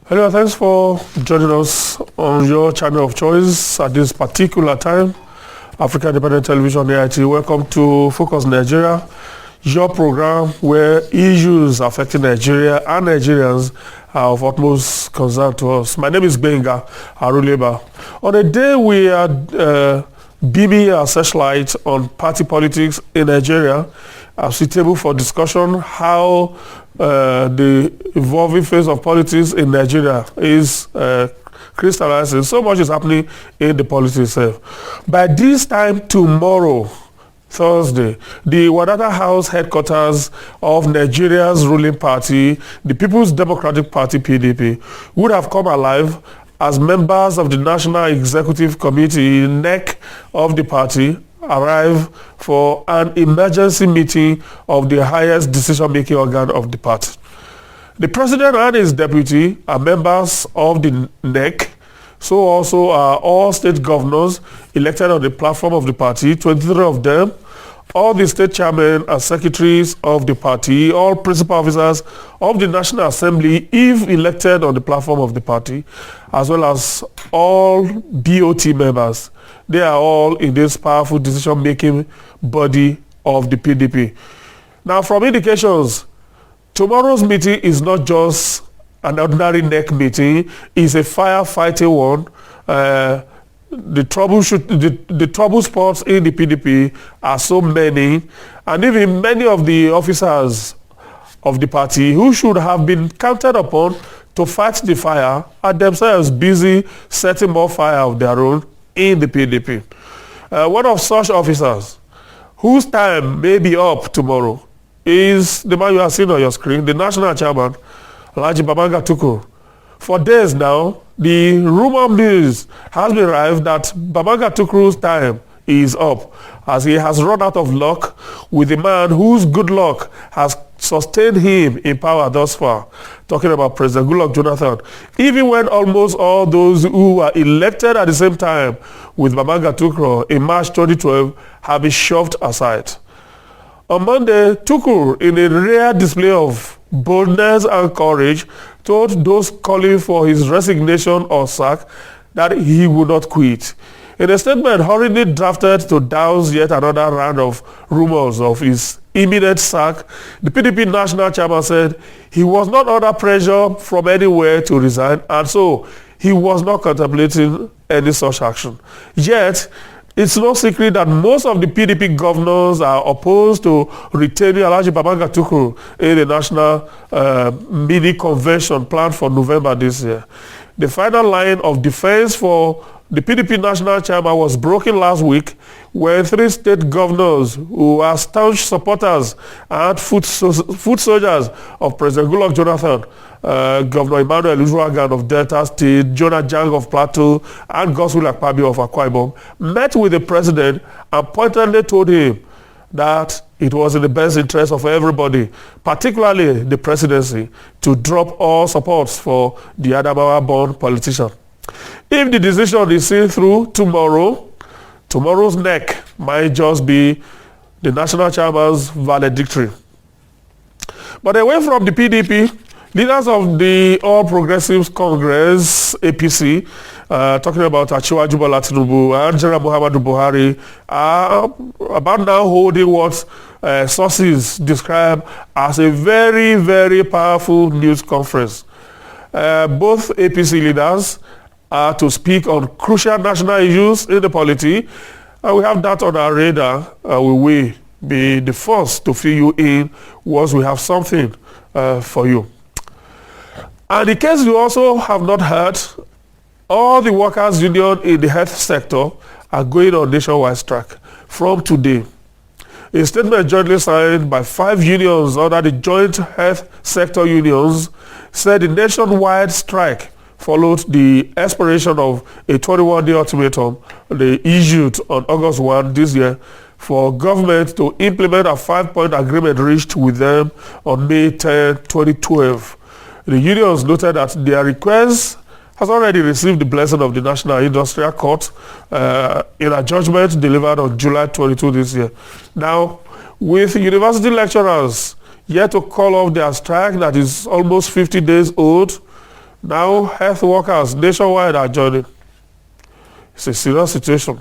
Hello, thanks for joining us on your channel of choice at this particular time. Africa Independent Television, AIT. Welcome to Focus Nigeria, your program where issues affecting Nigeria and Nigerians are of utmost concern to us. My name is Benga Aruleba. On a day we are beaming our searchlight on party politics in Nigeria, as we table for discussion how the evolving phase of politics in Nigeria is crystallizing. So much is happening in the politics itself. By this time tomorrow, Thursday, the Wadata House headquarters of Nigeria's ruling party, the People's Democratic Party, PDP, would have come alive as members of the National Executive Committee, NEC of the party, arrive for an emergency meeting of the highest decision-making organ of the party. The president and his deputy are members of the NEC, so also are all state governors elected on the platform of the party, 23 of them, all the state chairmen and secretaries of the party, all principal officers of the National Assembly, if elected on the platform of the party, as well as all BOT members. They are all in this powerful decision-making body of the PDP. Now, from indications, tomorrow's meeting is not just an ordinary NEC meeting, it's a firefighting one. The trouble spots in the PDP are so many, and even many of the officers of the party who should have been counted upon to fight the fire are themselves busy setting more fire of their own in the PDP. One of such officers whose time may be up tomorrow is the man you are seeing on your screen, the national chairman, Alhaji Babanga Tukur. For days now, the rumor mills has been arrived that Babanga Tukur's time is up, as he has run out of luck with the man whose good luck has sustained him in power thus far. Talking about President Goodluck Jonathan. Even when almost all those who were elected at the same time with Babanga Tukur in March 2012 have been shoved aside. On Monday, Tukur, in a rare display of boldness and courage, told those calling for his resignation or sack that he would not quit. In a statement hurriedly drafted to douse yet another round of rumors of his imminent sack, the PDP national chairman said he was not under pressure from anywhere to resign, and so he was not contemplating any such action. Yet, it's no secret that most of the PDP governors are opposed to retaining Alhaji Babanga Tukur in the national mini convention planned for November this year. The final line of defense for the PDP national chairman was broken last week when three state governors who are staunch supporters and foot soldiers of President Goodluck Jonathan, Governor Emmanuel Uzuagan of Delta State, Jonah Jang of Plateau, and Godswill Akpabio of Akwa Ibom, met with the president and pointedly told him that it was in the best interest of everybody, particularly the presidency, to drop all supports for the Adamawa-born politician. If the decision is seen through tomorrow's NEC might just be the national chairman's valedictory. But away from the PDP, leaders of the All Progressives Congress, APC, talking about Asiwaju Bola Tinubu and General Muhammadu Buhari, are about now holding what sources describe as a very, very powerful news conference. Both APC leaders are to speak on crucial national issues in the polity. We have that on our radar. We will be the first to fill you in once we have something for you. And in case you also have not heard, all the workers' union in the health sector are going on nationwide strike from today. A statement jointly signed by 5 unions under the Joint Health Sector Unions said the nationwide strike followed the expiration of a 21-day ultimatum they issued on August 1 this year for government to implement a 5-point agreement reached with them on May 10, 2012. The unions noted that their request has already received the blessing of the National Industrial Court in a judgment delivered on July 22 this year. Now, with university lecturers yet to call off their strike that is almost 50 days old, Now health workers nationwide are joining. It's a serious situation.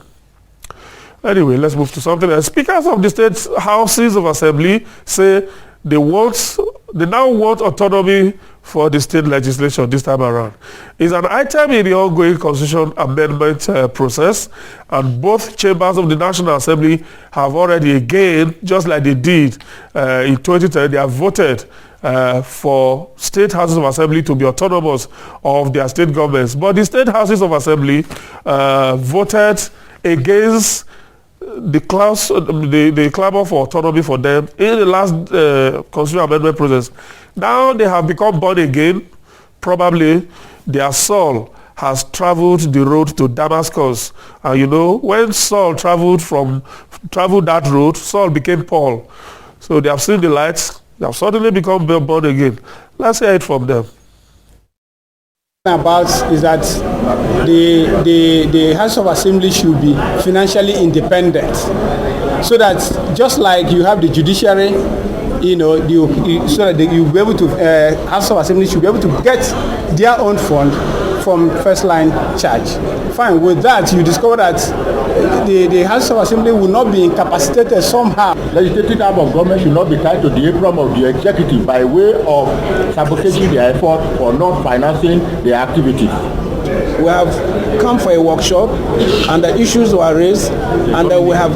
Anyway, let's move to something else. Speakers of the state houses of assembly say they now want autonomy for the state legislation this time around. It's an item in the ongoing constitution amendment process, and both chambers of the National Assembly have already, again, just like they did in 2010, they have voted for state houses of assembly to be autonomous of their state governments. But the state houses of assembly voted against the clamor for autonomy for them in the last constitutional amendment process. Now they have become born again. Probably their soul has traveled the road to Damascus. And you know, when Saul traveled that road, Saul became Paul. So they have seen the lights. They have suddenly become born again. Let's hear it from them. About is that the House of Assembly should be financially independent, so that just like you have the judiciary, you know, so that you'll be able to House of Assembly should be able to get their own fund from first line charge. Fine. With that, you discover that the House of Assembly will not be incapacitated somehow. Legislative arm of government should not be tied to the apron of the executive by way of sabotaging their effort or not financing their activities. We have come for a workshop, and the issues were raised, and we have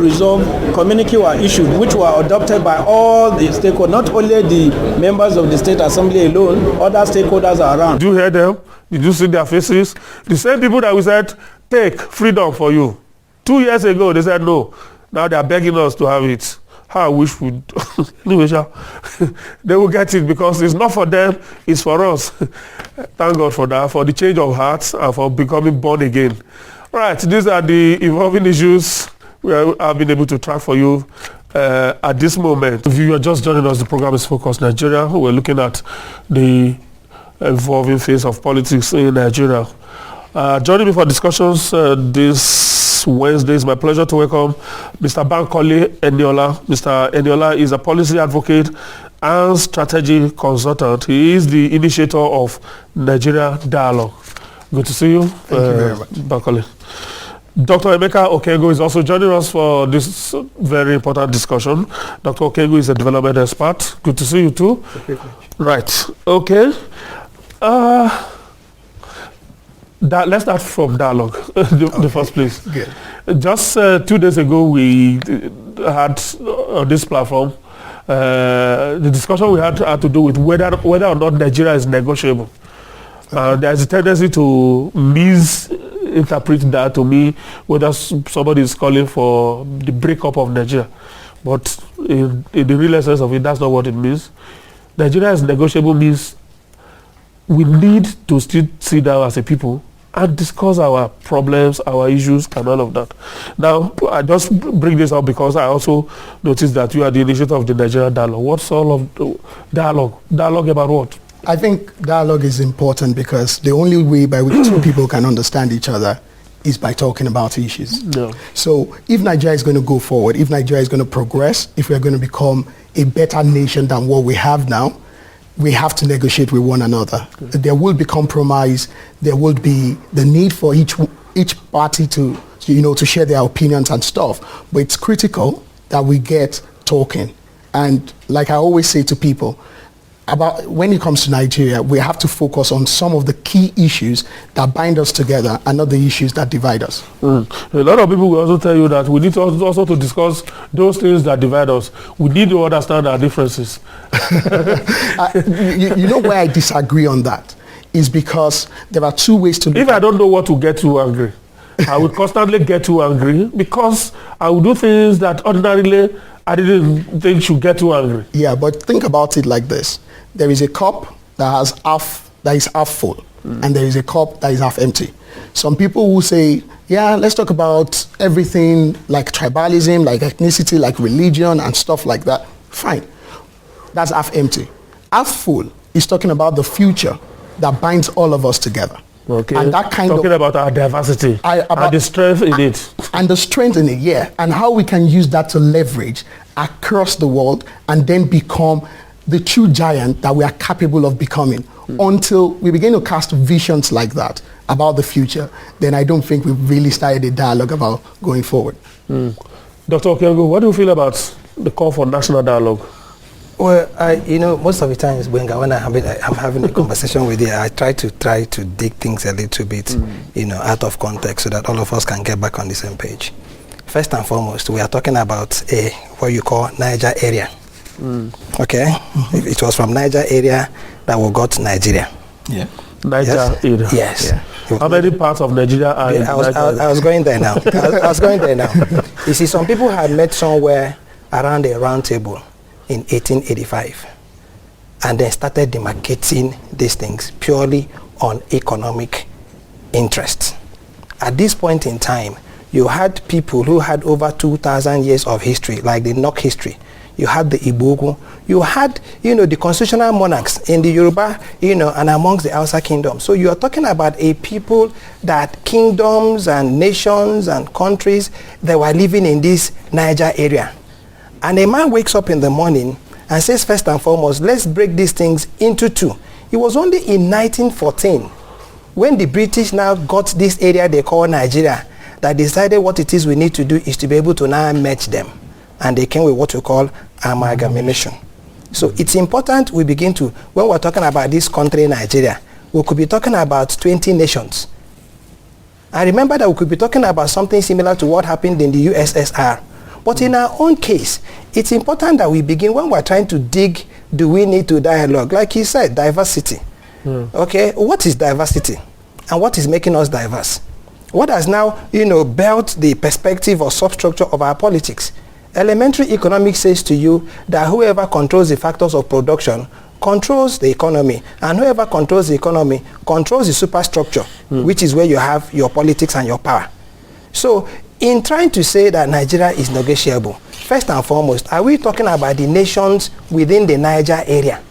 resolved, communicate our issues, which were adopted by all the stakeholders, not only the members of the State Assembly alone, other stakeholders are around. Did you hear them? Did you see their faces? The same people that we said, take freedom for you. 2 years ago, they said no. Now they are begging us to have it. How I wish we anyway, they will get it, because it's not for them, it's for us. Thank God for that, for the change of hearts and for becoming born again. All right, these are the evolving issues we have been able to track for you at this moment. If you are just joining us, the program is Focus Nigeria. We're looking at the evolving phase of politics in Nigeria. Joining me for discussions this Wednesday, it's my pleasure to welcome Mr. Bankole Eniola. Mr. Eniola is a policy advocate and strategy consultant. He is the initiator of Nigeria Dialogue. Good to see you. Thank you very much. Bankole. Dr. Emeka Okengwu is also joining us for this very important discussion. Dr. Okengwu is a development expert. Good to see you too. Right. Okay. Let's start from dialogue, the first place. Good. Just 2 days ago, we had on this platform, the discussion we had to do with whether or not Nigeria is negotiable. There's a tendency to misinterpret that to me, whether somebody is calling for the breakup of Nigeria. But in the real essence of it, that's not what it means. Nigeria is negotiable means we need to still sit down as a people and discuss our problems, our issues, and all of that. Now, I just bring this up because I also noticed that you are the initiator of the Nigeria Dialogue. What's all of the dialogue? Dialogue about what? I think dialogue is important because the only way by which two people can understand each other is by talking about issues. No. So if Nigeria is going to go forward, if Nigeria is going to progress, if we are going to become a better nation than what we have now, we have to negotiate with one another. There will be compromise. There will be the need for each party to share their opinions and stuff. But it's critical that we get talking. And like I always say to people, about when it comes to Nigeria, we have to focus on some of the key issues that bind us together and not the issues that divide us. A lot of people will also tell you that we need to also to discuss those things that divide us. We need to understand our differences. You know where I disagree on that is because there are two ways to look If I don't know what to get too angry, I would constantly get too angry because I would do things that ordinarily I didn't think should get too angry. Yeah, but think about it like this. There is a cup that is half full, and there is a cup that is half empty. Some people will say, yeah, let's talk about everything like tribalism, like ethnicity, like religion and stuff like that. Fine. That's half empty. Half full is talking about the future that binds all of us together. Okay. And that talking about our diversity and the strength in it. And the strength in it, yeah. And how we can use that to leverage across the world and then become the true giant that we are capable of becoming. Until we begin to cast visions like that about the future, then I don't think we've really started a dialogue about going forward. Dr. Okengwu, what do you feel about the call for national dialogue? Well, most of the times when I'm having a conversation with you, I try to dig things a little bit, out of context so that all of us can get back on the same page. First and foremost, we are talking about what you call Niger area. Okay? It was from Niger area that we got Nigeria. Yeah. Niger area. Yes. Yeah. How many parts of Nigeria are in Nigeria? I was going there now. I was going there now. You see, some people had met somewhere around a round table in 1885 and then started demarcating these things purely on economic interests. At this point in time, you had people who had over 2,000 years of history, like the Nok history. You had the Igbogu. You had, the constitutional monarchs in the Yoruba, and amongst the Hausa kingdom. So you are talking about a people that kingdoms and nations and countries that were living in this Niger area. And a man wakes up in the morning and says, first and foremost, let's break these things into two. It was only in 1914 when the British now got this area they call Nigeria that decided what it is we need to do is to be able to now merge them. And they came with what we call amalgamation. So it's important we begin to, when we're talking about this country, Nigeria, we could be talking about 20 nations. I remember that we could be talking about something similar to what happened in the USSR. But in our own case, it's important that we begin, when we're trying to dig, do we need to dialogue? Like he said, diversity. Okay, what is diversity? And what is making us diverse? What has now, built the perspective or substructure of our politics? Elementary economics says to you that whoever controls the factors of production controls the economy, and whoever controls the economy controls the superstructure, which is where you have your politics and your power. So in trying to say that Nigeria is negotiable, first and foremost, are we talking about the nations within the Niger area?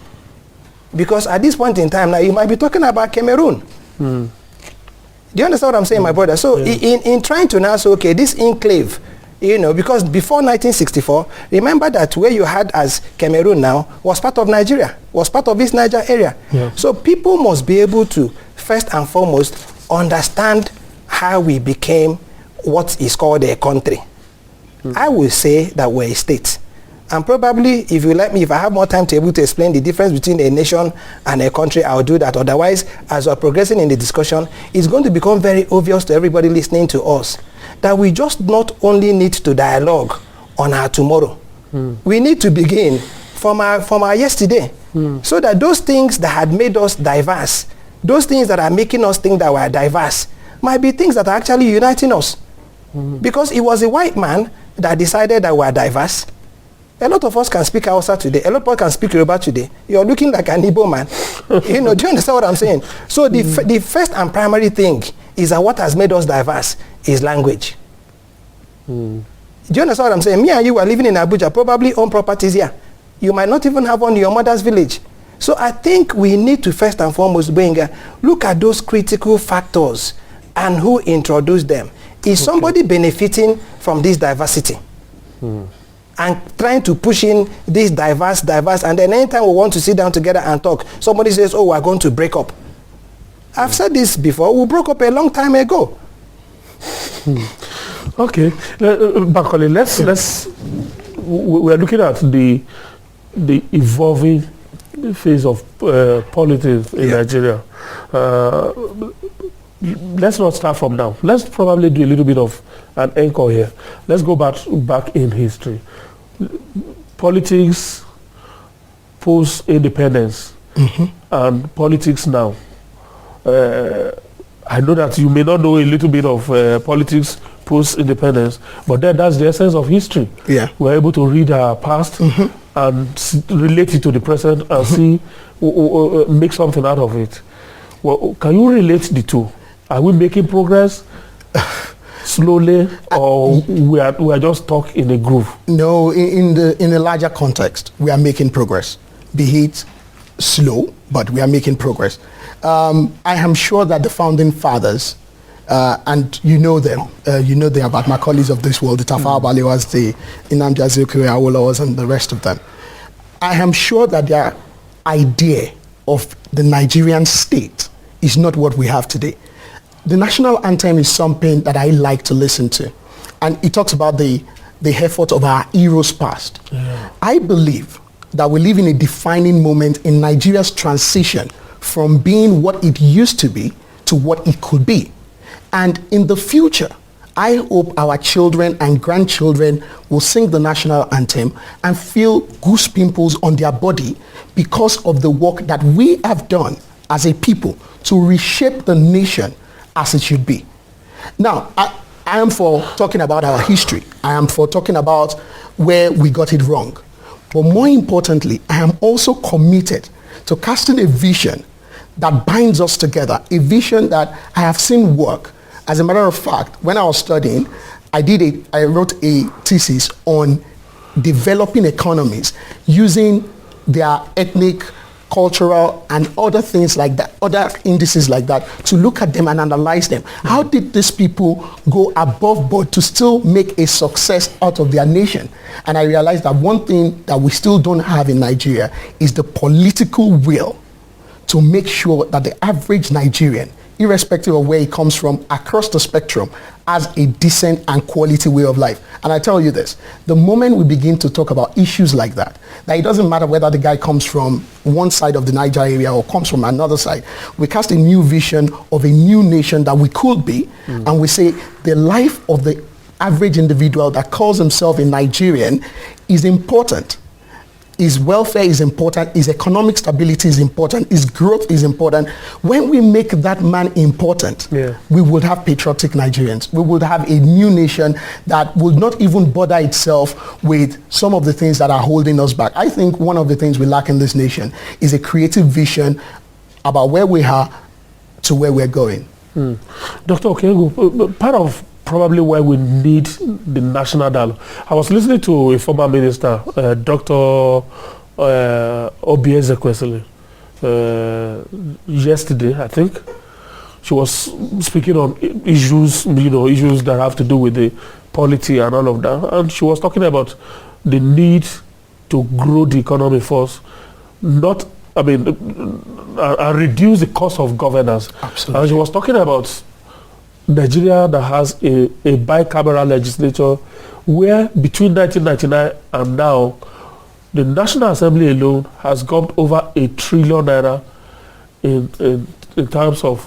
Because at this point in time now, you might be talking about Cameroon. Do you understand what I'm saying, my brother? So in trying to now say, okay, this enclave, because before 1964, remember that where you had as Cameroon now was part of Nigeria, was part of this Niger area. Yeah. So people must be able to, first and foremost, understand how we became what is called a country. I will say that we're a state. And probably, if you let me, if I have more time to be able to explain the difference between a nation and a country, I'll do that. Otherwise, as we're progressing in the discussion, it's going to become very obvious to everybody listening to us that we just not only need to dialogue on our tomorrow. We need to begin from our yesterday. So that those things that had made us diverse, those things that are making us think that we're diverse, might be things that are actually uniting us. Because it was a white man that decided that we're diverse. A lot of us can speak Hausa today. A lot of us can speak Yoruba today. You're looking like an Igbo man. Do you understand what I'm saying? So the first and primary thing is that what has made us diverse is language. Do you understand what I'm saying? Me and you are living in Abuja, probably own properties here. You might not even have one in your mother's village. So I think we need to first and foremost look at those critical factors and who introduced them. Is somebody benefiting from this diversity? And trying to push in this diverse, and then anytime we want to sit down together and talk, somebody says, oh, we're going to break up. I've said this before, we broke up a long time ago. Okay, Bankole, we're looking at the evolving phase of politics in Nigeria. Let's not start from now. Let's probably do a little bit of an anchor here. Let's go back in history. Politics post-independence and politics now. I know that you may not know a little bit of politics post-independence, but that's the essence of history. Yeah. We're able to read our past and relate it to the present and see, make something out of it. Well, can you relate the two? Are we making progress slowly, or we are just stuck in a groove? No, in the larger context, we are making progress. Be it slow, but we are making progress. I am sure that the founding fathers, and you know them about Macaulay's of this world, the Tafawa Balewas, the Nnamdi Azikiwe Awolowos, and the rest of them. I am sure that their idea of the Nigerian state is not what we have today. The national anthem is something that I like to listen to. And it talks about the effort of our heroes past. Yeah. I believe that we live in a defining moment in Nigeria's transition from being what it used to be to what it could be. And in the future, I hope our children and grandchildren will sing the national anthem and feel goose pimples on their body because of the work that we have done as a people to reshape the nation as it should be. Now, I am for talking about our history. I am for talking about where we got it wrong. But more importantly, I am also committed to casting a vision that binds us together, a vision that I have seen work. As a matter of fact, when I was studying, I wrote a thesis on developing economies using their ethnic, cultural, and other things like that, other indices like that, to look at them and analyze them. How did these people go above board to still make a success out of their nation? And I realized that one thing that we still don't have in Nigeria is the political will to make sure that the average Nigerian, irrespective of where he comes from, across the spectrum, has a decent and quality way of life. And I tell you this, the moment we begin to talk about issues like that it doesn't matter whether the guy comes from one side of the Niger area or comes from another side, we cast a new vision of a new nation that we could be, and we say the life of the average individual that calls himself a Nigerian is important. His welfare is important, his economic stability is important, his growth is important. When we make that man important, we will have patriotic Nigerians. We will have a new nation that will not even bother itself with some of the things that are holding us back. I think one of the things we lack in this nation is a creative vision about where we are to where we're going. Dr. Okengwu, part of probably why we need the national dialogue. I was listening to a former minister, Dr. Obi Ezekwesili, yesterday, I think. She was speaking on issues, issues that have to do with the polity and all of that. And she was talking about the need to grow the economy first, and reduce the cost of governance. Absolutely. And she was talking about Nigeria that has a bicameral legislature where between 1999 and now, the National Assembly alone has gone over $1 trillion naira in terms of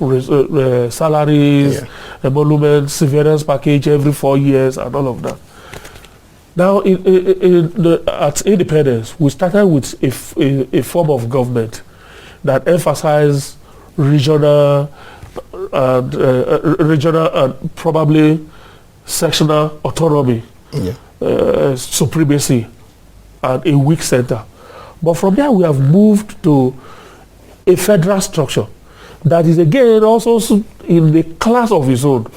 salaries, emoluments, severance package every 4 years and all of that. Now, at independence, we started with a form of government that emphasized regional and probably sectional autonomy, supremacy, and a weak center. But from there, we have moved to a federal structure that is again also in the class of its own.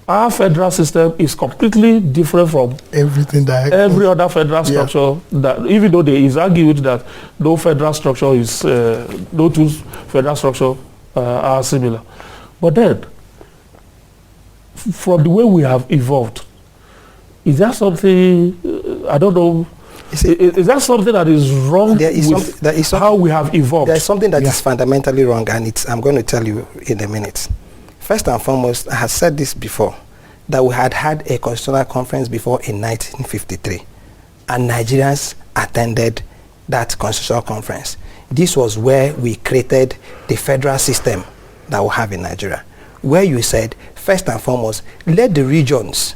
Our federal system is completely different from every other federal structure. That even though there is argued that no federal structure is no two federal structure are similar. But then, from the way we have evolved, is that something, I don't know, is that something that is wrong with how we have evolved? There is something that is fundamentally wrong, and I'm going to tell you in a minute. First and foremost, I have said this before, that we had a constitutional conference before in 1953, and Nigerians attended that constitutional conference. This was where we created the federal system that we have in Nigeria, where you said, first and foremost, let the regions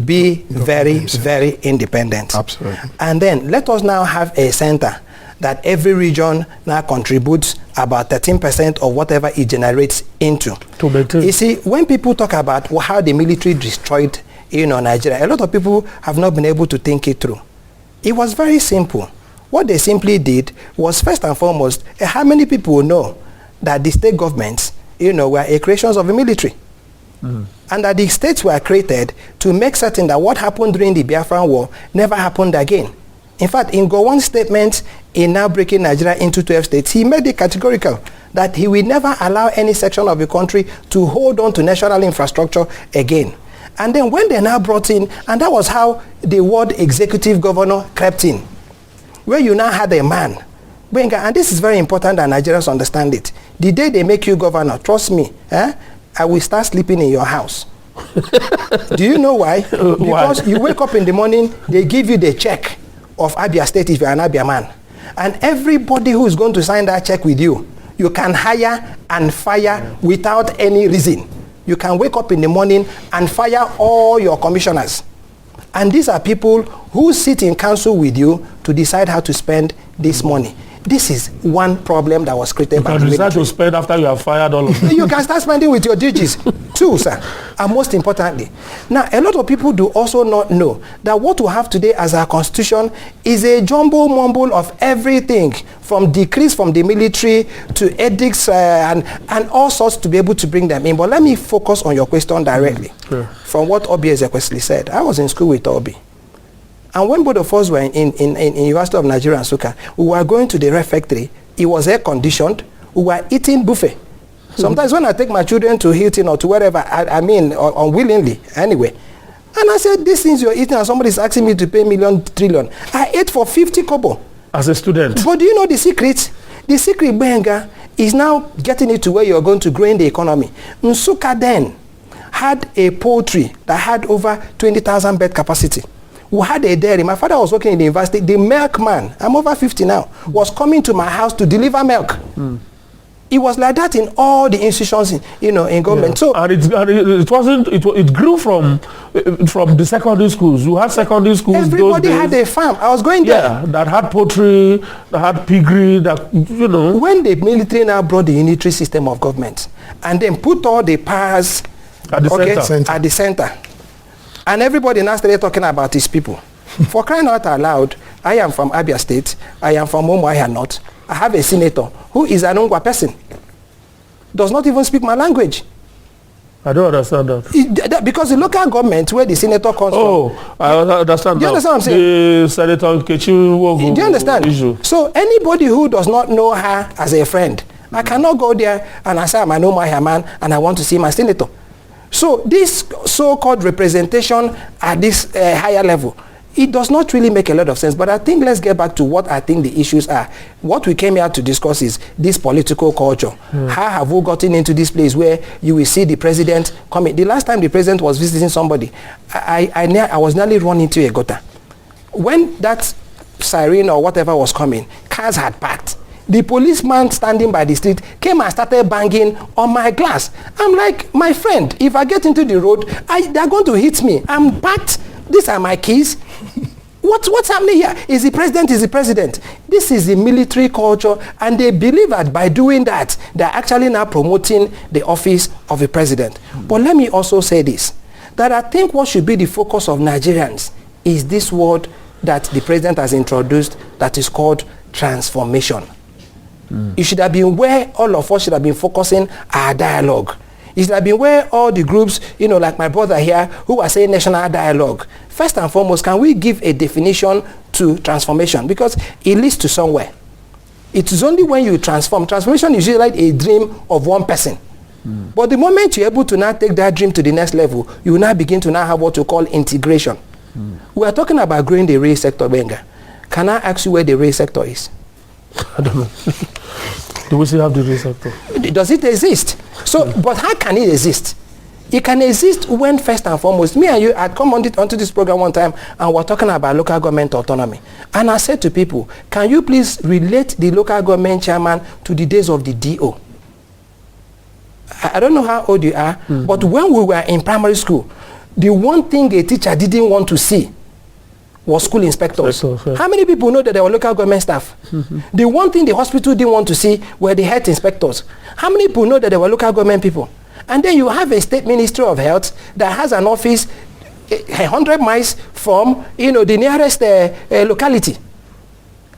be very, very independent. Absolutely. And then let us now have a center that every region now contributes about 13% of whatever it generates into. You see, when people talk about how the military destroyed Nigeria, a lot of people have not been able to think it through. It was very simple. What they simply did was, first and foremost, how many people know that the state governments, were a creations of the military? And that the states were created to make certain that what happened during the Biafran War never happened again. In fact, in Gowon's statement in now breaking Nigeria into 12 states, he made it categorical that he will never allow any section of the country to hold on to national infrastructure again. And then when they now brought in, and that was how the word executive governor crept in. where you now had a man, and this is very important that Nigerians understand it. The day they make you governor, trust me, I will start sleeping in your house. Do you know why? Because you wake up in the morning, they give you the check of Abia State if you're an Abia man. And everybody who is going to sign that check with you, you can hire and fire without any reason. You can wake up in the morning and fire all your commissioners. And these are people who sit in council with you to decide how to spend this money. This is one problem that was created by the military. You can decide to spend after you have fired all of them. You can start spending with your DGs too, sir. And most importantly, now a lot of people do also not know that what we have today as our constitution is a jumble mumble of everything, from decrees from the military to edicts and all sorts, to be able to bring them in. But let me focus on your question directly. From what Obi Ezekwesili said. I was in school with Obi. And when both of us were in University of Nigeria and Nsukka, we were going to the refectory. It was air conditioned. We were eating buffet. Sometimes when I take my children to Hilton or to wherever, I mean, unwillingly, anyway. And I said, these things you're eating, and somebody's asking me to pay million, trillion. I ate for 50 kobo. As a student. But do you know the secret? The secret, Benga, is now getting it to where you're going to grow in the economy. Nsukka then had a poultry that had over 20,000 bed capacity. We had a dairy. My father was working in the university. The milkman, I'm over 50 now, was coming to my house to deliver milk. It was like that in all the institutions, in government. So it grew from the secondary schools. You had secondary schools. Everybody had a farm. I was going there. Yeah, that had poultry, that had piggery, When the military now brought the unitary system of government and then put all the powers at the center. And everybody now started talking about his people. For crying out loud, I am from Abia State. I am from Umuahia North. I have a senator who is an Ongwa person. Does not even speak my language. I don't understand that. Because the local government where the senator comes from. I understand. Do you understand what I'm saying? The Senator Nkechi. Do you understand? Issue. So anybody who does not know her as a friend, I cannot go there and I say I'm an Umuahia man and I want to see my senator. So this so-called representation at this higher level, it does not really make a lot of sense. But I think let's get back to what I think the issues are. What we came here to discuss is this political culture. How have we gotten into this place where you will see the president coming? The last time the president was visiting somebody, I was nearly run into a gutter. When that siren or whatever was coming, cars had parked. The policeman standing by the street came and started banging on my glass. I'm like, my friend, if I get into the road, they're going to hit me. I'm packed. These are my keys. What's happening here? Is the president. This is the military culture, and they believe that by doing that, they're actually now promoting the office of a president. But let me also say this, that I think what should be the focus of Nigerians is this word that the president has introduced that is called transformation. It should have been where all of us should have been focusing our dialogue. It should have been where all the groups, like my brother here, who are saying national dialogue. First and foremost, can we give a definition to transformation? Because it leads to somewhere. It is only when you transform. Transformation is usually like a dream of one person. But the moment you're able to now take that dream to the next level, you now begin to now have what we call integration. We are talking about growing the rail sector, Benga. Can I ask you where the rail sector is? I don't know. Do we still have the rail sector? Does it exist? So, but how can it exist? It can exist when, first and foremost, me and you had come onto this program one time and we're talking about local government autonomy. And I said to people, can you please relate the local government chairman to the days of the DO? I don't know how old you are, but when we were in primary school, the one thing a teacher didn't want to see was school inspectors. How many people know that there were local government staff? The one thing the hospital didn't want to see were the health inspectors. How many people know that there were local government people? And then you have a state ministry of health that has an office 100 miles from the nearest locality.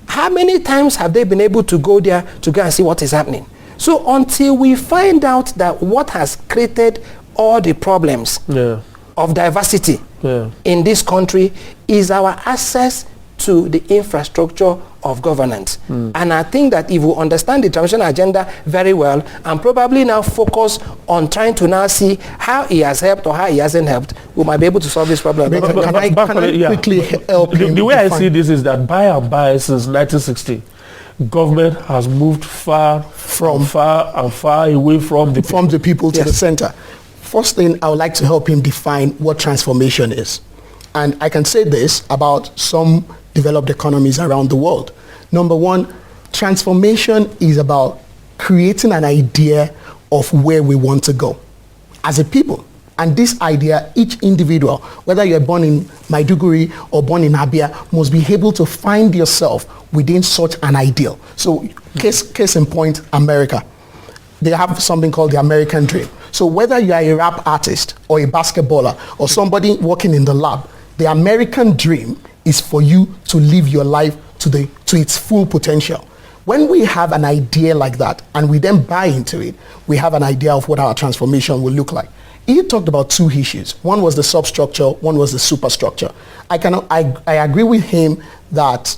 How many times have they been able to go there to go and see what is happening? So until we find out that what has created all the problems of diversity in this country is our access to the infrastructure of governance. And I think that if we understand the transition agenda very well and probably now focus on trying to now see how he has helped or how he hasn't helped, we might be able to solve this problem. Can I quickly help the way I see this is that by and by since 1960, government has moved far away from the people to the center. First thing, I would like to help him define what transformation is. And I can say this about some developed economies around the world. Number one, transformation is about creating an idea of where we want to go as a people. And this idea, each individual, whether you're born in Maiduguri or born in Abia, must be able to find yourself within such an ideal. So case in point, America. They have something called the American dream. So whether you are a rap artist or a basketballer or somebody working in the lab, the American dream is for you to live your life to its full potential. When we have an idea like that and we then buy into it, we have an idea of what our transformation will look like. He talked about two issues. One was the substructure, one was the superstructure. I agree with him that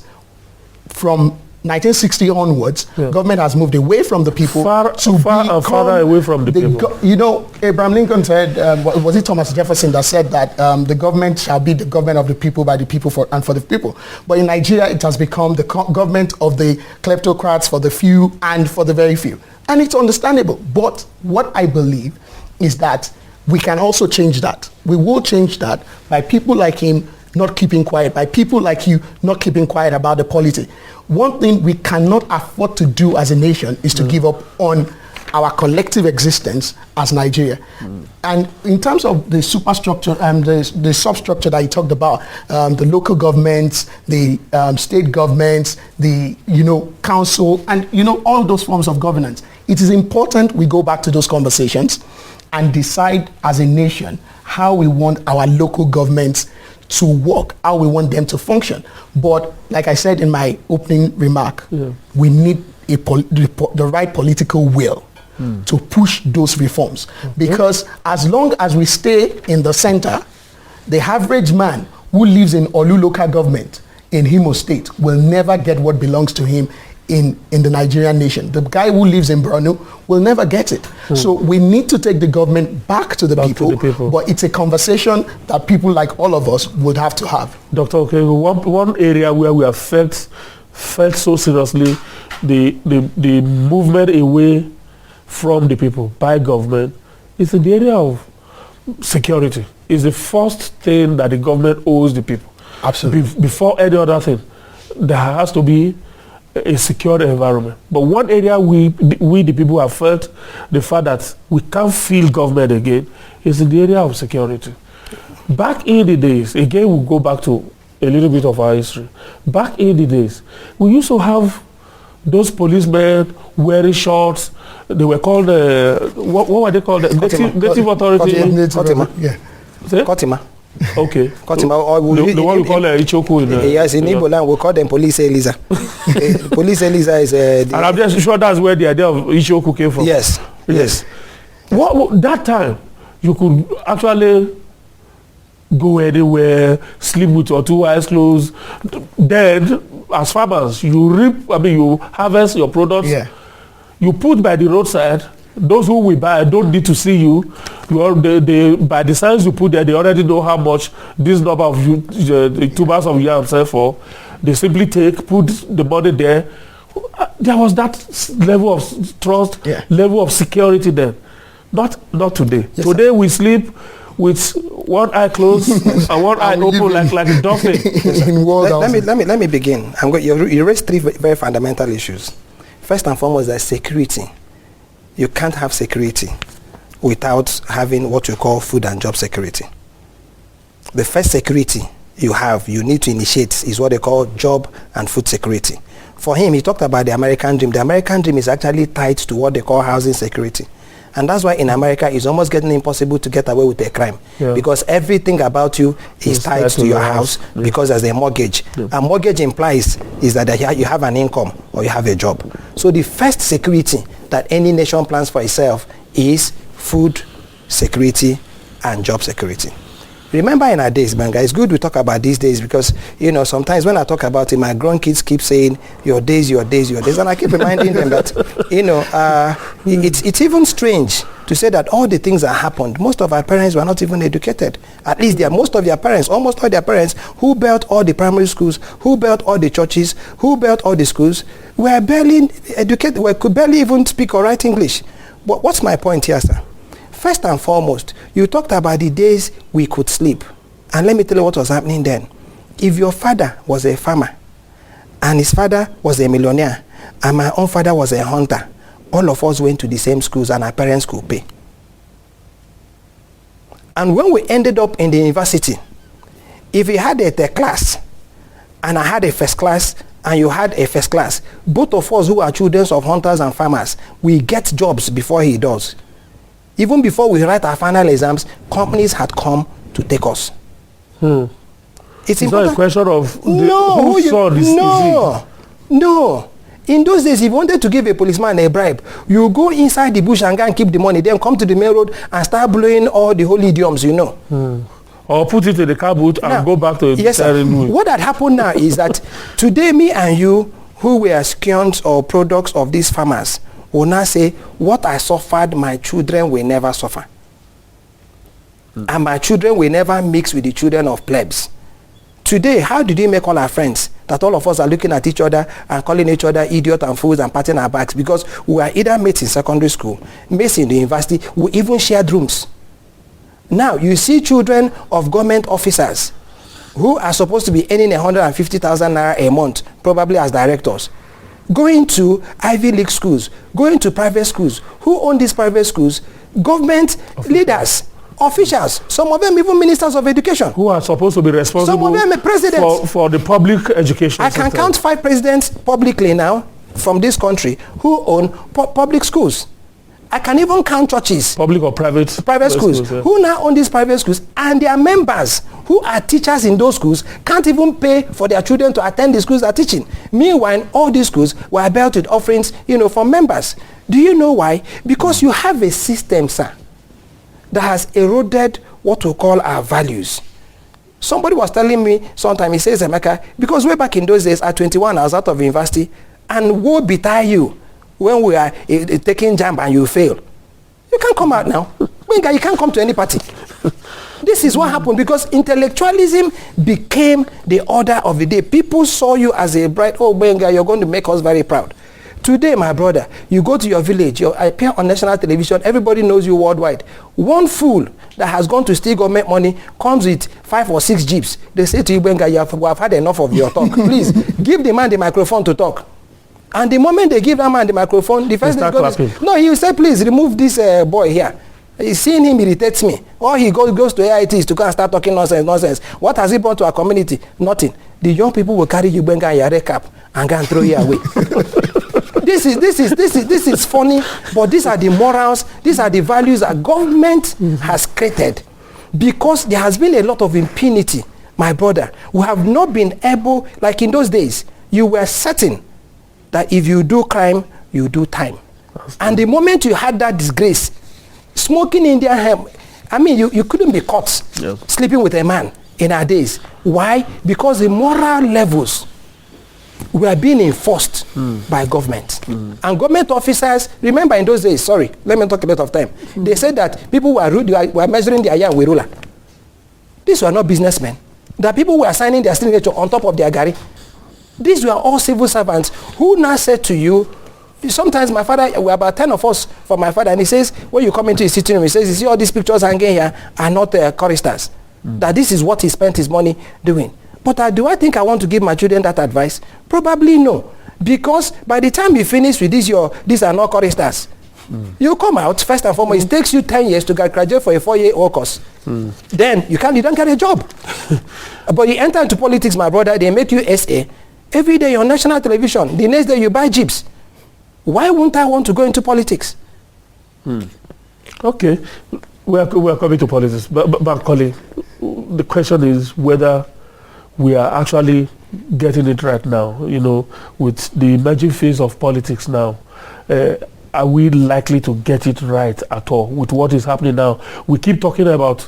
from 1960 onwards, government has moved away from the people farther away from the people. Abraham Lincoln said, was it Thomas Jefferson that said that the government shall be the government of the people, by the people, and for the people. But in Nigeria, it has become the government of the kleptocrats, for the few and for the very few. And it's understandable. But what I believe is that we can also change that. We will change that by people like him not keeping quiet, by people like you not keeping quiet about the polity. One thing we cannot afford to do as a nation is to give up on our collective existence as Nigeria. And in terms of the superstructure and the substructure that you talked about, the local governments, the state governments, the council, and all those forms of governance, it is important we go back to those conversations and decide as a nation how we want our local governments to work, how we want them to function. But like I said in my opening remark, we need the right political will to push those reforms. Because as long as we stay in the center, the average man who lives in Olu local government in Imo State will never get what belongs to him in the Nigerian nation. The guy who lives in Borno will never get it. So we need to take the government back to the people, but it's a conversation that people like all of us would have to have. Dr. Okengwu, one area where we have felt so seriously the movement away from the people by government is in the area of security. It's the first thing that the government owes the people. Absolutely. Before any other thing, there has to be a secure environment. But one area we the people have felt the fact that we can't feel government again is in the area of security. Back in the days, again we'll go back to a little bit of our history. Back in the days, we used to have those policemen wearing shorts. They were called, what were they called? Native authority? Kotima. Okay. Kotima. The one we call Ichoku. Yes, in Igbo land we call them Police Eliza. Police Eliza is... and I'm just sure that's where the idea of Ichoku came from. Yes. That time, you could actually go anywhere, sleep with your two eyes closed. Then, as farmers, you harvest your products. Yeah. You put by the roadside. Those who will buy don't need to see you. By the signs you put there, they already know how much this number of the tubers of yam sell for. They simply put the money there. There was that level of trust, level of security then. Not today. Yes, today we sleep with one eye closed and one eye open like a dolphin. Let me begin. You raised three very fundamental issues. First and foremost, there's security. You can't have security without having what you call food and job security. The first security you need to initiate is what they call job and food security. For him, he talked about the American dream. The American dream is actually tied to what they call housing security. And that's why in America, it's almost getting impossible to get away with a crime. Because everything about you is tied to your house because there's a mortgage. A mortgage implies is that you have an income or you have a job. So the first security that any nation plans for itself is food security and job security. Remember in our days, Banga, it's good we talk about these days because, sometimes when I talk about it, my grown kids keep saying, your days, your days, your days. And I keep reminding them that, it's even strange to say that all the things that happened, most of our parents were not even educated. At least most of their parents, almost all their parents, who built all the primary schools, who built all the churches, who built all the schools, were barely educated, could barely even speak or write English. But what's my point here, sir? First and foremost, you talked about the days we could sleep. And let me tell you what was happening then. If your father was a farmer, and his father was a millionaire, and my own father was a hunter, all of us went to the same schools and our parents could pay. And when we ended up in the university, if you had a third class, and I had a first class, and you had a first class, both of us who are children of hunters and farmers, we get jobs before he does. Even before we write our final exams, companies had come to take us. It's not a question of who saw this disease. No. In those days, if you wanted to give a policeman a bribe, you go inside the bush and go and keep the money, then come to the main road and start blowing all the holy idioms, Or put it in the car boot and go back to yes, what had happened now is that today, me and you, who were scions or products of these farmers, will now say, what I suffered, my children will never suffer. And my children will never mix with the children of plebs. Today, how did we make all our friends that all of us are looking at each other and calling each other idiot and fools and patting our backs? Because we were either mates in secondary school, mates in the university, we even shared rooms. Now, you see children of government officers who are supposed to be earning 150,000 naira a month, probably as directors, going to Ivy League schools, going to private schools. Who own these private schools? Government leaders, officials, some of them even ministers of education. Who are supposed to be responsible some of them are presidents. For the public education I can count 5 presidents publicly now from this country who own public schools. I can even count churches. Public or private? Private schools. Yeah. Who now own these private schools? And their members, who are teachers in those schools, can't even pay for their children to attend the schools they're teaching. Meanwhile, all these schools were built with offerings, from members. Do you know why? Because you have a system, sir, that has eroded what we call our values. Somebody was telling me sometime, he says, Emeka, because way back in those days, at 21, I was out of university, and woe betide you when we are taking jam and you fail. You can't come out now. You can't come to any party. This is what happened because intellectualism became the order of the day. People saw you as a bright, Benga, you're going to make us very proud. Today, my brother, you go to your village, you appear on national television, everybody knows you worldwide. One fool that has gone to steal government money comes with 5 or 6 jeeps. They say to you, Benga, you have had enough of your talk. Please, give the man the microphone to talk. And the moment they give that man the microphone, the first thing he will say, please remove this boy here. Seeing him irritates me. Or he goes to AITs to go and start talking nonsense. What has he brought to our community? Nothing. The young people will carry you Benga and your cap and go and throw you away. This is funny, but these are the morals, these are the values that government has created. Because there has been a lot of impunity, my brother. We have not been able, like in those days, you were certain that if you do crime, you do time. And the moment you had that disgrace, smoking Indian hemp, you couldn't be caught sleeping with a man in our days. Why? Because the moral levels were being enforced by government. And government officers, remember in those days, sorry, let me talk a lot of time. They said that people were measuring their yam with ruler. These were not businessmen. That people were signing their signature on top of their gari. These were all civil servants who now said to you, sometimes my father, we were about 10 of us for my father, and he says, when you come into his sitting room, he says, you see all these pictures hanging here are not choristers. That this is what he spent his money doing. But do I think I want to give my children that advice? Probably no. Because by the time you finish with these are not choristers. You come out, first and foremost, it takes you 10 years to graduate for a 4-year-old course. Then you don't get a job. But you enter into politics, my brother, they make you SA. Every day you're on national television. The next day you buy jeeps. Why wouldn't I want to go into politics? Okay. We are coming to politics. But Colin, the question is whether we are actually getting it right now, with the emerging phase of politics now. Are we likely to get it right at all with what is happening now? We keep talking about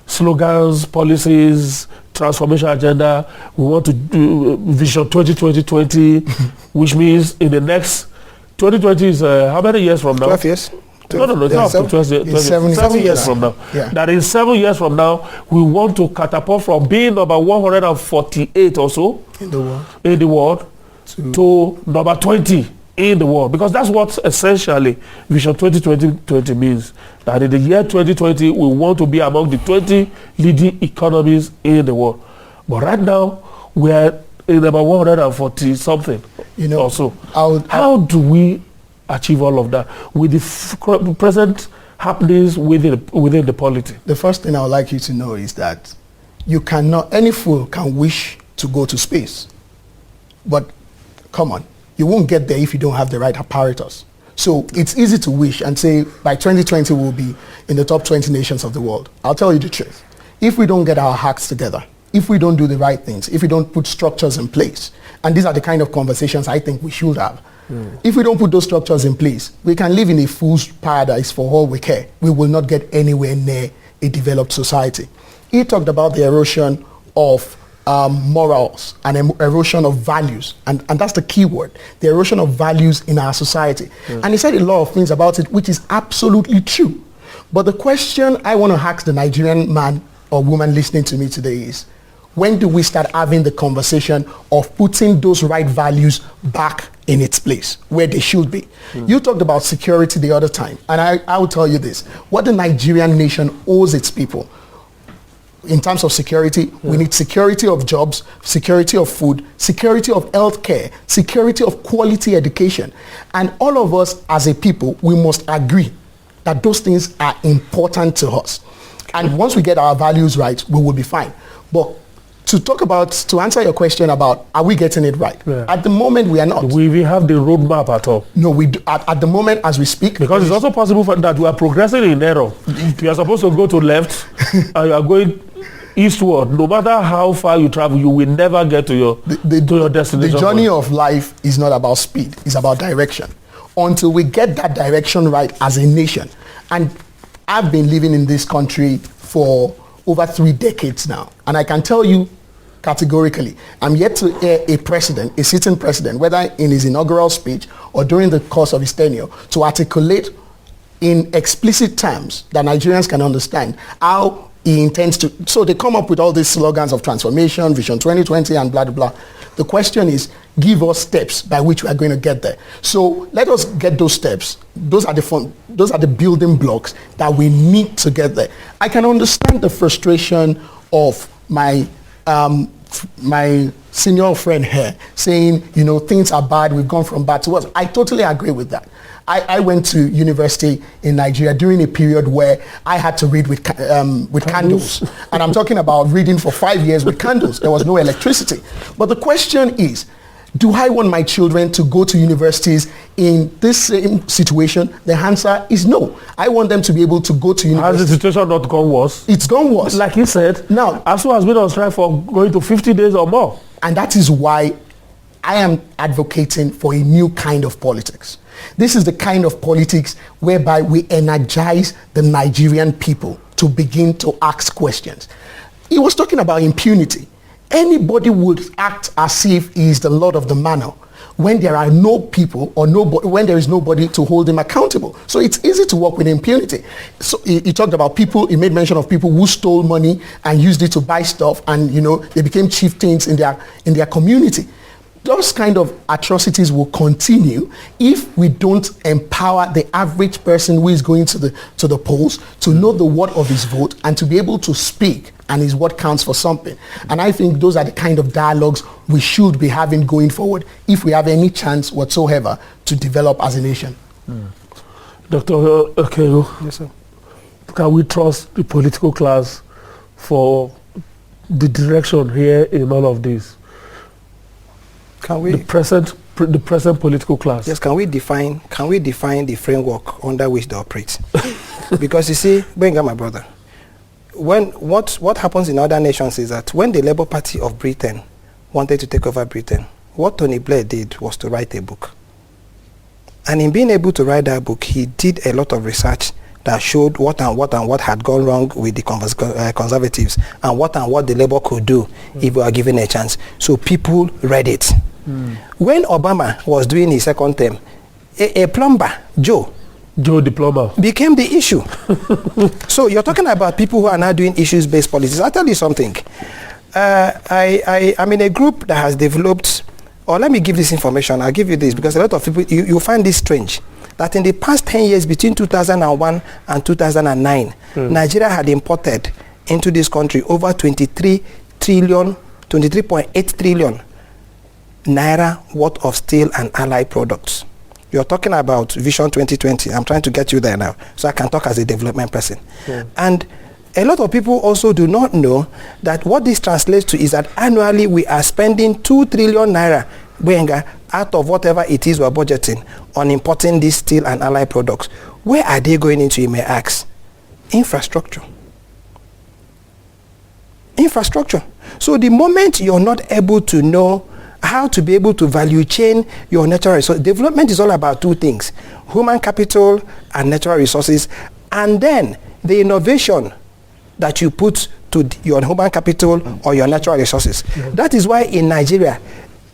slogans, policies, transformation agenda. We want to do Vision 2020, which means in the next 2020 is how many years from now? 12 years. No, it's not up to 12 years. 7 years from now. Yeah. That is 7 years from now, we want to catapult from being number 148 or so In the world. in the world to number 20 in the world. Because that's what essentially Vision 2020 means. That in the year 2020, we want to be among the 20 leading economies in the world. But right now, we are in about 140 something or so. How do we achieve all of that with the present happenings within the polity? The first thing I would like you to know is that you cannot, any fool can wish to go to space. But come on, you won't get there if you don't have the right apparatus. So it's easy to wish and say by 2020 we'll be in the top 20 nations of the world. I'll tell you the truth. If we don't get our acts together, if we don't do the right things, if we don't put structures in place, and these are the kind of conversations I think we should have. If we don't put those structures in place, we can live in a fool's paradise for all we care. We will not get anywhere near a developed society. He talked about the erosion of morals and erosion of values. And that's the key word, the erosion of values in our society. And he said a lot of things about it, which is absolutely true. But the question I want to ask the Nigerian man or woman listening to me today is, when do we start having the conversation of putting those right values back in its place where they should be? You talked about security the other time, and I will tell you this. What the Nigerian nation owes its people in terms of security, we need security of jobs, security of food, security of healthcare, security of quality education. And all of us as a people, we must agree that those things are important to us. And once we get our values right, we will be fine. But to answer your question about are we getting it right? At the moment, we are not. Do we even have the roadmap at all? No, we do, at the moment as we speak. Because it's also possible that we are progressing in error. You are supposed to go to left and you are going eastward. No matter how far you travel, you will never get to your destination. The journey of life is not about speed. It's about direction. Until we get that direction right as a nation. And I've been living in this country for over 3 decades now. And I can tell you categorically, I'm yet to hear a sitting president, whether in his inaugural speech or during the course of his tenure, to articulate in explicit terms that Nigerians can understand how he intends to. So they come up with all these slogans of transformation, Vision 2020 and blah, blah, blah. The question is, give us steps by which we are going to get there. So let us get those steps. Those are the building blocks that we need to get there. I can understand the frustration of my senior friend here saying, things are bad, we've gone from bad to worse. I totally agree with that. I went to university in Nigeria during a period where I had to read with candles. And I'm talking about reading for 5 years with candles. There was no electricity. But the question is, do I want my children to go to universities in this same situation? The answer is no. I want them to be able to go to university. Has the situation not gone worse? It's gone worse. Like he said, now, ASU has been on strike for going to 50 days or more. And that is why I am advocating for a new kind of politics. This is the kind of politics whereby we energize the Nigerian people to begin to ask questions. He was talking about impunity. Anybody would act as if he is the Lord of the Manor when there are no people or nobody, when there is nobody to hold him accountable. So it's easy to work with impunity. So he talked about people, he made mention of people who stole money and used it to buy stuff, and they became chieftains in their community. Those kind of atrocities will continue if we don't empower the average person who is going to the polls to know the worth of his vote and to be able to speak, and his word counts for something. And I think those are the kind of dialogues we should be having going forward if we have any chance whatsoever to develop as a nation. Dr. Okengwu, yes, sir. Can we trust the political class for the direction here in all of this? Can we the present political class? Yes. Can we define the framework under which they operate? Because you see, Benga, my brother, what happens in other nations is that when the Labour Party of Britain wanted to take over Britain, what Tony Blair did was to write a book. And in being able to write that book, he did a lot of research that showed what had gone wrong with the conservatives and what the Labour could do if we were given a chance. So people read it. When Obama was doing his second term, a plumber, Joe the plumber, became the issue. So you're talking about people who are now doing issues-based policies. I'll tell you something. I'm in a group that has developed, or let me give this information. I'll give you this because a lot of people, you find this strange, that in the past 10 years between 2001 and 2009, Nigeria had imported into this country over 23.8 trillion naira worth of steel and allied products. You're talking about Vision 2020. I'm trying to get you there now so I can talk as a development person. And a lot of people also do not know that what this translates to is that annually we are spending 2 trillion naira out of whatever it is we're budgeting on importing these steel and allied products. Where are they going into, you may ask? Infrastructure. Infrastructure. So the moment you're not able to know how to be able to value chain your natural resources, development is all about two things: human capital and natural resources, and then the innovation that you put to your human capital or your natural resources. That is why in Nigeria,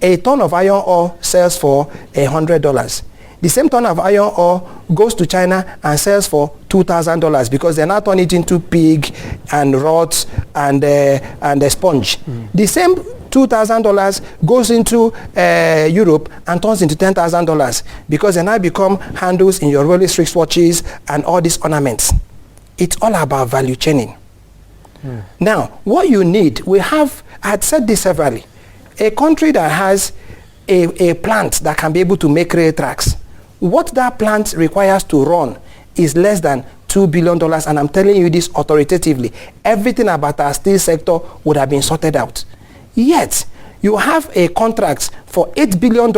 a ton of iron ore sells for $100. The same ton of iron ore goes to China and sells for $2,000 because they now turn it into pig and rods and a sponge. The same $2,000 goes into Europe and turns into $10,000 because they now become handles in your Rolex wristwatches and all these ornaments. It's all about value chaining. Now, what you need, I had said this severally, a country that has a plant that can be able to make rail tracks, what that plant requires to run is less than $2 billion, and I'm telling you this authoritatively. Everything about our steel sector would have been sorted out. Yet, you have a contract for $8 billion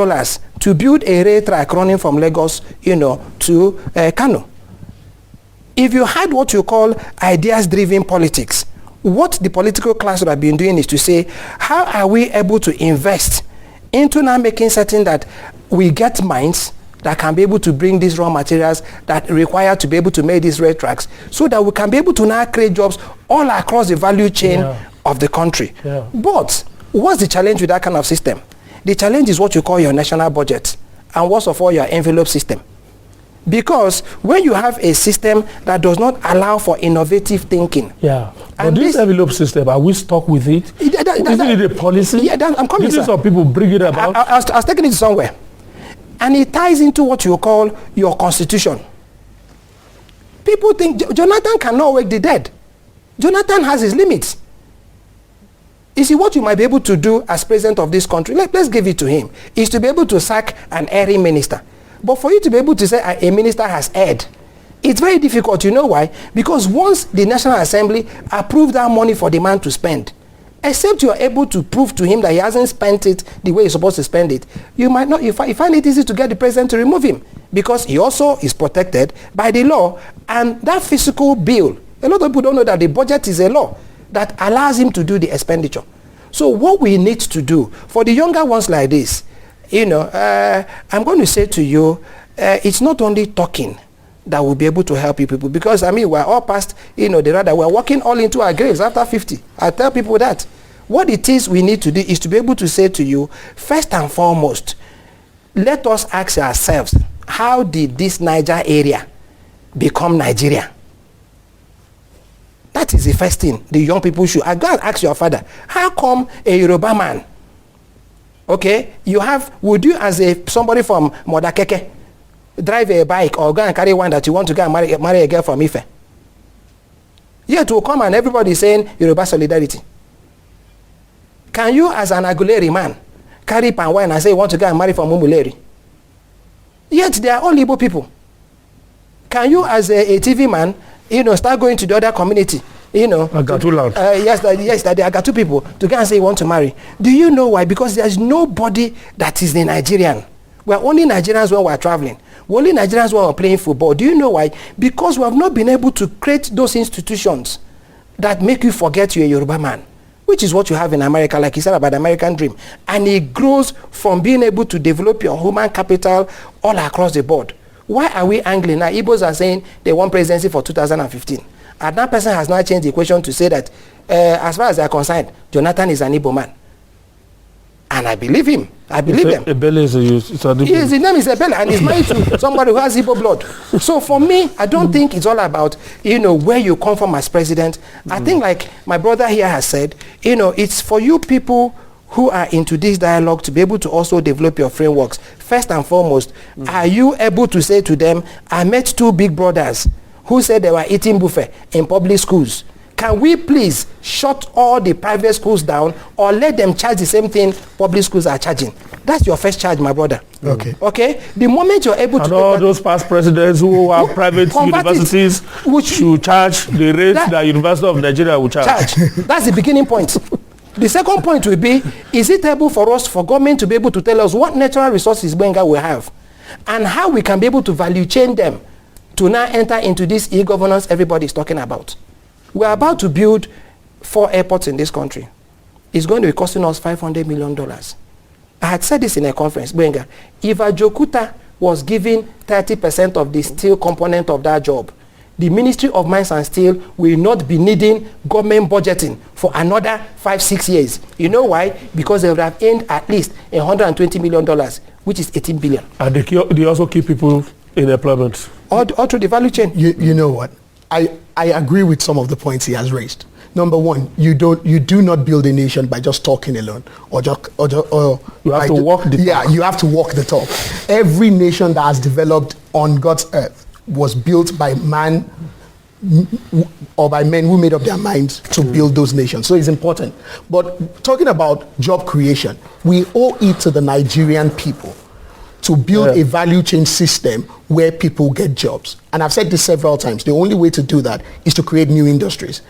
to build a rail track running from Lagos, to Kano. If you had what you call ideas-driven politics, what the political class would have been doing is to say, how are we able to invest into now making certain that we get mines that can be able to bring these raw materials that require to be able to make these rail tracks, so that we can be able to now create jobs all across the value chain of the country. But what's the challenge with that kind of system? The challenge is what you call your national budget, and worst of all, your envelope system. Because when you have a system that does not allow for innovative thinking. But this envelope system, are we stuck with it? Isn't it a policy? I'm coming, sir. Some people bring it about. I was taking it somewhere. And it ties into what you call your constitution. People think Jonathan cannot wake the dead. Jonathan has his limits. You see, what you might be able to do as president of this country, let's give it to him, is to be able to sack an erring minister. But for you to be able to say a minister has erred, it's very difficult. You know why? Because once the National Assembly approved that money for the man to spend, except you are able to prove to him that he hasn't spent it the way he's supposed to spend it, you might not. You find it easy to get the president to remove him, because he also is protected by the law. And that fiscal bill, a lot of people don't know that the budget is a law that allows him to do the expenditure. So what we need to do for the younger ones like this, I'm going to say to you, it's not only talking that will be able to help you people, because we're all past, we're walking all into our graves after 50. I tell people that. What it is we need to do is to be able to say to you, first and foremost, let us ask ourselves, how did this Niger area become Nigeria? That is the first thing the young people should. I go and ask your father, how come a Yoruba man, would you as somebody from Modakeke drive a bike or go and carry one that you want to go and marry a girl from Ife? Yet will come and everybody is saying Yoruba solidarity. Can you as an Aguleri man carry pan wine and say you want to go and marry from Umuleri? Yet they are all Igbo people. Can you as a TV man, start going to the other community, Agatu land. Yes, that they are Agatu people, to go and say you want to marry? Do you know why? Because there's nobody that is a Nigerian. We're only Nigerians when we're traveling. We're only Nigerians when we're playing football. Do you know why? Because we have not been able to create those institutions that make you forget you're a Yoruba man, which is what you have in America, like you said about the American dream. And it grows from being able to develop your human capital all across the board. Why are we angling? Now, Igbos are saying they want presidency for 2015. And that person has now changed the equation to say that, as far as they are concerned, Jonathan is an Igbo man. And I believe him. I believe him. Ebele is his name is Ebele, and he's married to somebody who has Igbo blood. So for me, I don't think it's all about, where you come from as president. I think, like my brother here has said, it's for you people who are into this dialogue to be able to also develop your frameworks. First and foremost, are you able to say to them, I met two big brothers who said they were eating buffet in public schools. Can we please shut all the private schools down or let them charge the same thing public schools are charging? That's your first charge, my brother. Okay? The moment you're able and to... And all those past presidents who have private universities should charge the rate that University of Nigeria will charge. That's the beginning point. The second point will be, is it able for us, for government to be able to tell us what natural resources Benga will have and how we can be able to value chain them to now enter into this e-governance everybody is talking about? We're about to build 4 airports in this country. It's going to be costing us $500 million. I had said this in a conference, Benga. If Ajokuta was given 30% of the steel component of that job, the Ministry of Mines and Steel will not be needing government budgeting for another 5-6 years. You know why? Because they would have earned at least $120 million, which is 18 billion. And they also keep people in employment. All through the value chain. You know what? I agree with some of the points he has raised. Number one, you do not build a nation by just talking alone, or you have to walk the talk. Yeah, you have to walk the talk. Every nation that has developed on God's earth was built by man or by men who made up their minds to build those nations. So it's important. But talking about job creation, we owe it to the Nigerian people to build a value chain system where people get jobs. And I've said this several times. The only way to do that is to create new industries.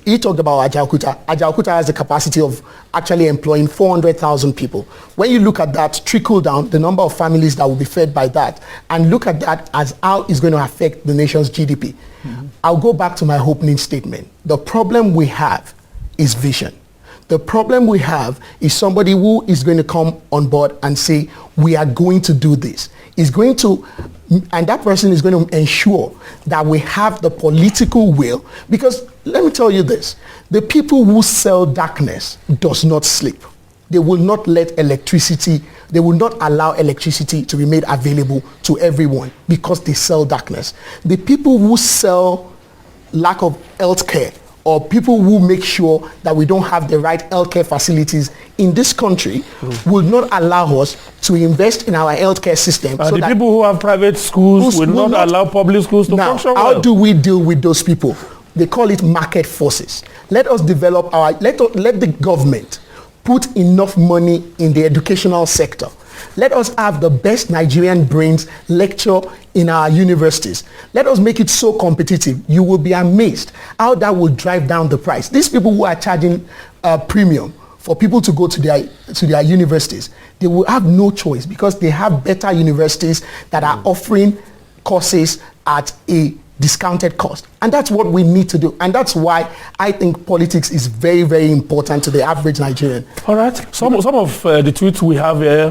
He talked about Ajaokuta. Ajaokuta has the capacity of actually employing 400,000 people. When you look at that, trickle down, the number of families that will be fed by that, and look at that as how it's going to affect the nation's GDP. I'll go back to my opening statement. The problem we have is vision. The problem we have is somebody who is going to come on board and say, we are going to do this. And that person is going to ensure that we have the political will. Because let me tell you this, the people who sell darkness does not sleep. They will not let they will not allow electricity to be made available to everyone because they sell darkness. The people who sell lack of health care, or people who make sure that we don't have the right healthcare facilities in this country will not allow us to invest in our healthcare system. And the people who have private schools will not allow public schools to function well. How do we deal with those people? They call it market forces. Let us develop let the government put enough money in the educational sector. Let us have the best Nigerian brains lecture in our universities. Let us make it so competitive. You will be amazed how that will drive down the price. These people who are charging a premium for people to go to their universities, they will have no choice because they have better universities that are offering courses at a discounted cost. And that's what we need to do. And that's why I think politics is very, very important to the average Nigerian. All right. Some of the tweets we have here,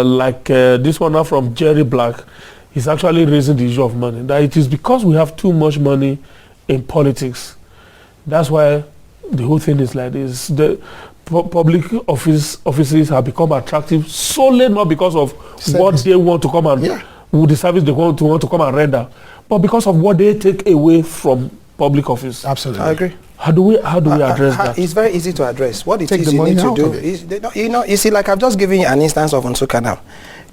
like this one now from Jerry Black, is actually raising the issue of money. That it is because we have too much money in politics. That's why the whole thing is like this. The public offices have become attractive solely not because of what they want to come and the service they want to come and render, but because of what they take away from public office. Absolutely. I agree. How do we address that? It's very easy to address. What it is you need to do is, you see, like I've just given you an instance of Nsukka now.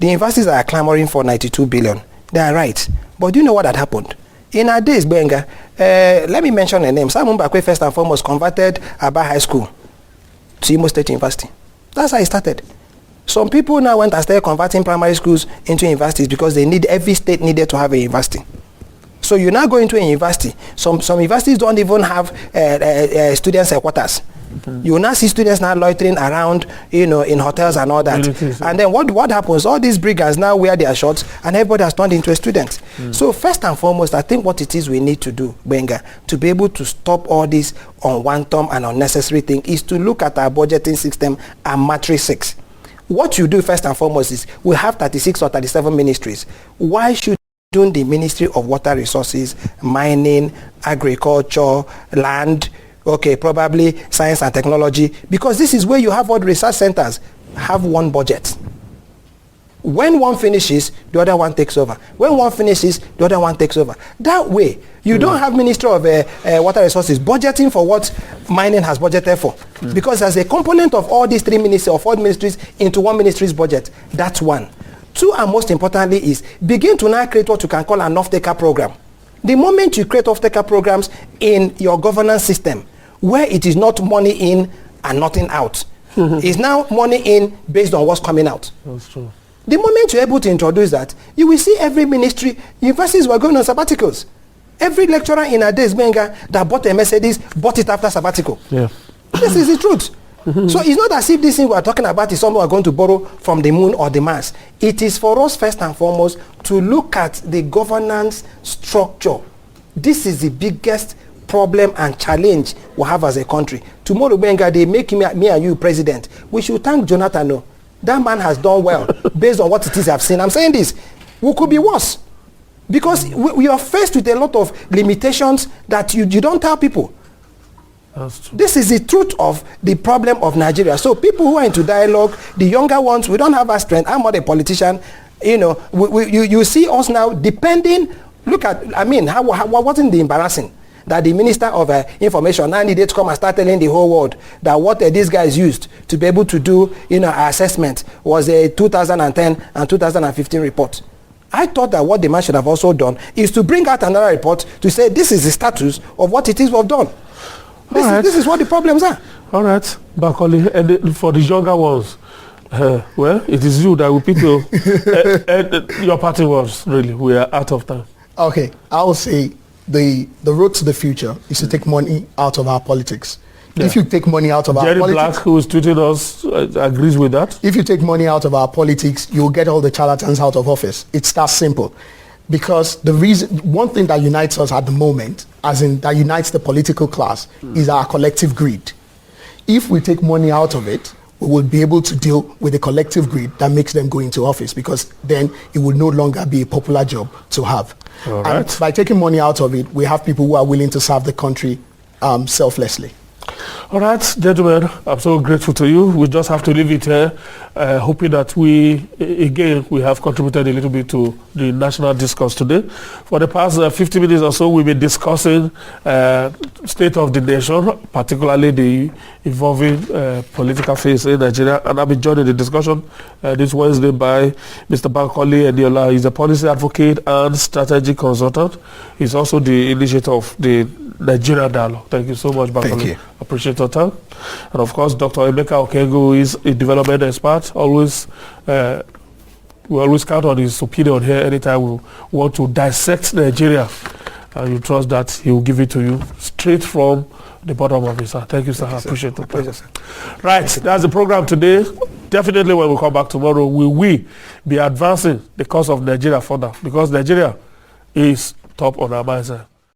The universities that are clamoring for 92 billion, they are right. But do you know what had happened? In our days, Benga, let me mention a name. Simon Bakwe, first and foremost, converted Aba High School to Imo State University. That's how it started. Some people now went and started converting primary schools into universities because every state needed to have a university. So you now go into a university. Some universities don't even have students' quarters. You now see students now loitering around, in hotels and all that. And then what happens? All these brigands now wear their shorts and everybody has turned into a student. So first and foremost, I think what it is we need to do, Benga, to be able to stop all this unwanted and unnecessary thing is to look at our budgeting system and matrix 6. What you do first and foremost is we have 36 or 37 ministries. Why should within the Ministry of Water Resources, Mining, Agriculture, Land, okay, probably Science and Technology, because this is where you have all the research centers, have one budget. When one finishes, the other one takes over. When one finishes, the other one takes over. That way, you don't have Ministry of Water Resources budgeting for what mining has budgeted for. Because as a component of all these 3 ministries or 4 ministries into one ministry's budget, that's one. 2, and most importantly, is begin to now create what you can call an off-taker program. The moment you create off-taker programs in your governance system, where it is not money in and nothing out, it's now money in based on what's coming out. That's true. The moment you're able to introduce that, you will see every ministry, universities were going on sabbaticals. Every lecturer in a day's Benga that bought a Mercedes bought it after sabbatical. Yeah. This is the truth. So it's not as if this thing we're talking about is something we're going to borrow from the moon or the Mars. It is for us first and foremost to look at the governance structure. This is the biggest problem and challenge we have as a country. Tomorrow, Benga, they make me and you president. We should thank Jonathan. No. That man has done well based on what it is I've seen. I'm saying this. We could be worse. Because we are faced with a lot of limitations that you don't tell people. That's true. This is the truth of the problem of Nigeria. So people who are into dialogue, the younger ones, we don't have our strength. I'm not a politician. You know, you see us now depending. Look at, I mean, how wasn't the embarrassing that the Minister of Information now needed to come and start telling the whole world that what these guys used to be able to do, you know, assessment was a 2010 and 2015 report. I thought that what the man should have also done is to bring out another report to say this is the status of what it is we've done. This is what the problems are. All right, Bakoli, and for the younger ones, well, it is you that will pick your party was really, we are out of time. Okay, I will say the road to the future is to take money out of our politics. Yeah. If you take money out of our politics... Jerry Black, who is tweeting us, agrees with that. If you take money out of our politics, you'll get all the charlatans out of office. It's that simple. Because the reason, one thing that unites us at the moment, as in that unites the political class, is our collective greed. If we take money out of it, we will be able to deal with the collective greed that makes them go into office, because then it will no longer be a popular job to have. All right. And by taking money out of it, we have people who are willing to serve the country selflessly. All right, gentlemen, I'm so grateful to you. We just have to leave it here, hoping that we have contributed a little bit to the national discourse today. For the past 50 minutes or so, we've been discussing state of the nation, particularly the evolving political phase in Nigeria. And I've been joined in the discussion this Wednesday by Mr. Bankole Eniola. He's a policy advocate and strategy consultant. He's also the initiator of the Nigeria Dialogue. Thank you so much, Bankole. Thank you. Appreciate your time. And of course, Dr. Emeka Okengwu is a development expert. We always count on his opinion here anytime we want to dissect Nigeria. And you trust that he will give it to you straight from the bottom of his heart. Thank you, sir. I appreciate it. Pleasure, sir. Right, that's the program today. Definitely when we come back tomorrow, we will be advancing the cause of Nigeria further, because Nigeria is top on our minds.